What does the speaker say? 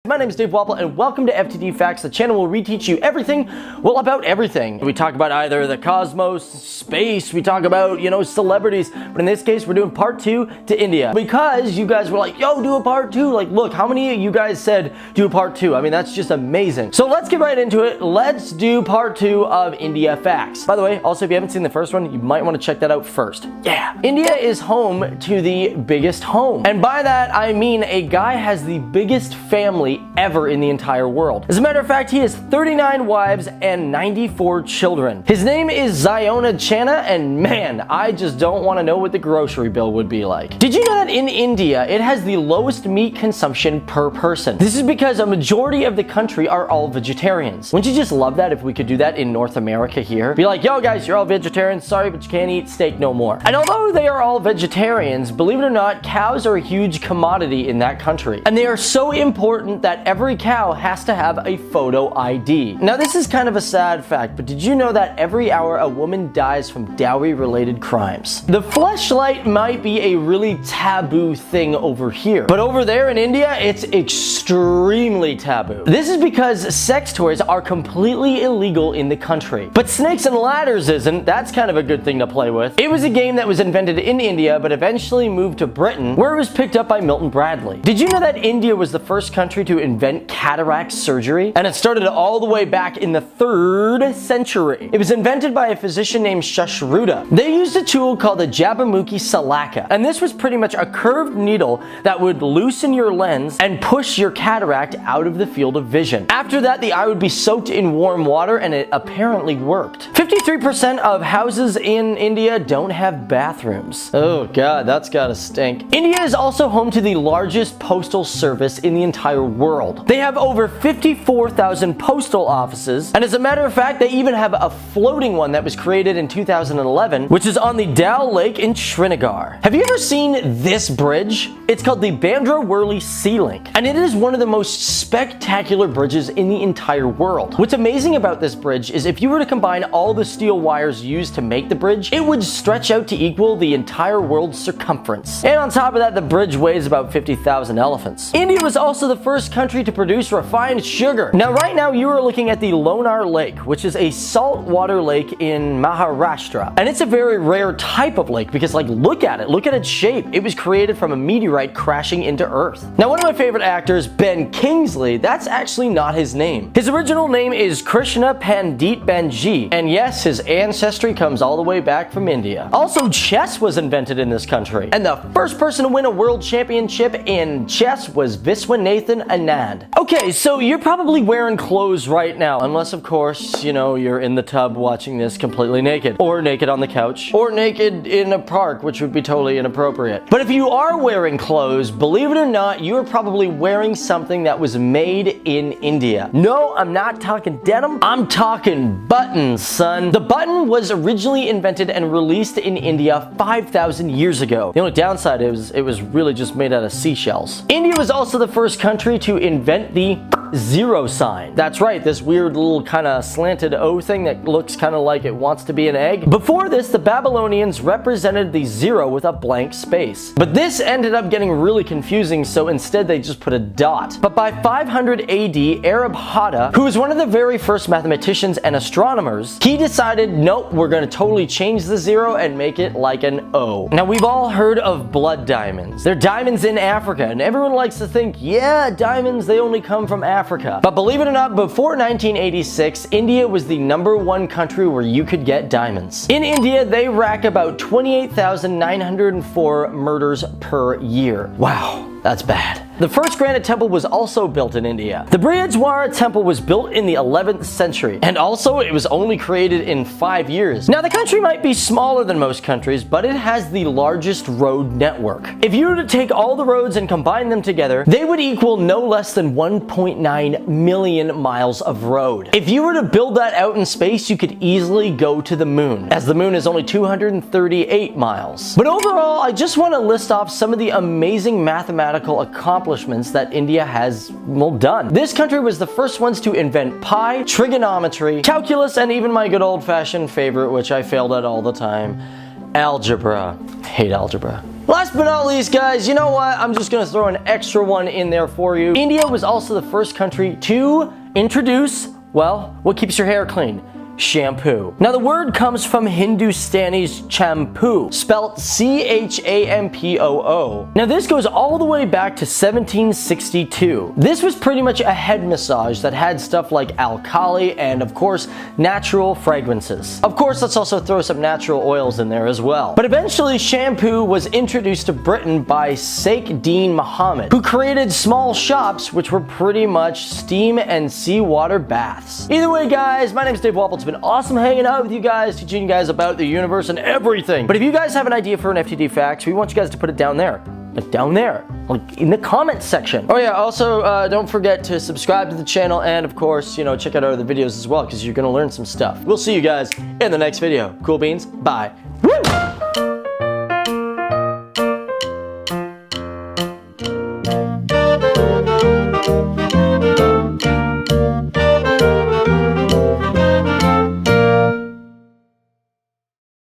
My name is Dave Wapple and welcome to FTD Facts, the channel where we teach you everything, well, about everything. We talk about either the cosmos, space, we talk about, celebrities, but in this case, we're doing part 2 to India. Because you guys were like, yo, do a part 2. Like, look, how many of you guys said do a part 2? I mean, that's just amazing. So let's get right into it. Let's do part 2 of India Facts. By the way, also, if you haven't seen the first one, you might want to check that out first. Yeah. India is home to the biggest home. And by that, I mean a guy has the biggest family ever in the entire world. As a matter of fact, he has 39 wives and 94 children. His name is Ziona Channa, and man, I just don't want to know what the grocery bill would be like. Did you know that in India, it has the lowest meat consumption per person? This is because a majority of the country are all vegetarians. Wouldn't you just love that if we could do that in North America here? Be like, yo guys, you're all vegetarians, sorry, but you can't eat steak no more. And although they are all vegetarians, believe it or not, cows are a huge commodity in that country. And they are so important that every cow has to have a photo ID. Now this is kind of a sad fact, but did you know that every hour a woman dies from dowry-related crimes? The fleshlight might be a really taboo thing over here, but over there in India, it's extremely taboo. This is because sex toys are completely illegal in the country. But snakes and ladders isn't. That's kind of a good thing to play with. It was a game that was invented in India, but eventually moved to Britain, where it was picked up by Milton Bradley. Did you know that India was the first country to invent cataract surgery? And it started all the way back in the 3rd century. It was invented by a physician named Shashruta. They used a tool called the Jabamukhi Salaka, and this was pretty much a curved needle that would loosen your lens and push your cataract out of the field of vision. After that, the eye would be soaked in warm water, and it apparently worked. 53% of houses in India don't have bathrooms. Oh god, that's gotta stink. India is also home to the largest postal service in the entire world. They have over 54,000 postal offices, and as a matter of fact, they even have a floating one that was created in 2011, which is on the Dal Lake in Srinagar. Have you ever seen this bridge? It's called the Bandra Worli Sea Link, and it is one of the most spectacular bridges in the entire world. What's amazing about this bridge is if you were to combine all the steel wires used to make the bridge, it would stretch out to equal the entire world's circumference. And on top of that, the bridge weighs about 50,000 elephants. India was also the first country to produce refined sugar. Now, right now, you are looking at the Lonar Lake, which is a saltwater lake in Maharashtra. And it's a very rare type of lake because, like, look at it. Look at its shape. It was created from a meteorite crashing into Earth. Now, one of my favorite actors, Ben Kingsley, that's actually not his name. His original name is Krishna Pandit Banji. And yes, his ancestry comes all the way back from India. Also, chess was invented in this country. And the first person to win a world championship in chess was Viswanathan Anand. Okay, so you're probably wearing clothes right now, unless of course, you're in the tub watching this completely naked, or naked on the couch, or naked in a park, which would be totally inappropriate. But if you are wearing clothes, believe it or not, you are probably wearing something that was made in India. No, I'm not talking denim, I'm talking buttons, son. The button was originally invented and released in India 5,000 years ago. The only downside is it was really just made out of seashells. India was also the first country to invent the zero sign. That's right, this weird little kind of slanted O thing that looks kind of like it wants to be an egg. Before this, the Babylonians represented the zero with a blank space. But this ended up getting really confusing, so instead they just put a dot. But by 500 AD, Arab Hatta, who was one of the very first mathematicians and astronomers, he decided, nope, we're going to totally change the zero and make it like an O. Now, we've all heard of blood diamonds. They're diamonds in Africa, and everyone likes to think, yeah, diamonds, they only come from Africa. But believe it or not, before 1986, India was the #1 country where you could get diamonds. In India, they rack about 28,904 murders per year. Wow, that's bad. The first granite temple was also built in India. The Brihadeeswara temple was built in the 11th century, and also it was only created in 5 years. Now, the country might be smaller than most countries, but it has the largest road network. If you were to take all the roads and combine them together, they would equal no less than 1.9 million miles of road. If you were to build that out in space, you could easily go to the moon, as the moon is only 238 miles. But overall, I just want to list off some of the amazing mathematical accomplishments that India has, well, done. This country was the first ones to invent pi, trigonometry, calculus, and even my good old-fashioned favorite, which I failed at all the time, Algebra. Hate algebra. Last but not least, guys, you know what? I'm just gonna throw an extra one in there for you. India was also the first country to introduce, well, what keeps your hair clean? Shampoo. Now the word comes from Hindustani's champoo, spelt C-H-A-M-P-O-O. Now this goes all the way back to 1762. This was pretty much a head massage that had stuff like alkali and of course natural fragrances. Of course, let's also throw some natural oils in there as well. But eventually shampoo was introduced to Britain by Sheikh Dean Mohammed, who created small shops which were pretty much steam and seawater baths. Either way, guys, my name's Dave Wapple. It's been awesome hanging out with you guys, teaching you guys about the universe and everything. But if you guys have an idea for an FTD fact, we want you guys to put it down there. Like down there, like in the comments section. Oh yeah, also don't forget to subscribe to the channel and of course, you know, check out our other videos as well because you're gonna learn some stuff. We'll see you guys in the next video. Cool beans, bye.